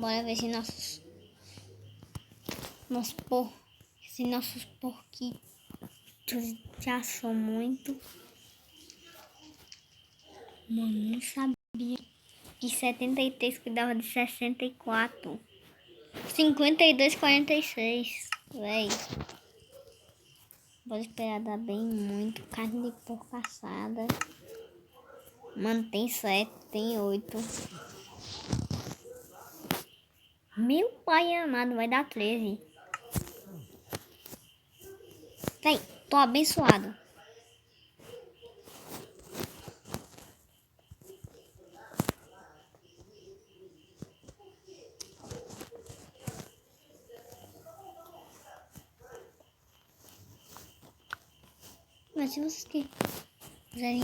Bora ver se nossos porquitos já são muito. Mano, não sabia que 73 cuidava de 64. 52, 46. Véi. Vou esperar dar bem muito. Carne de porco assada. Mano, tem 7, tem 8. Meu pai amado, vai dar 13. Véi, tô abençoado. Mas se vocês quiserem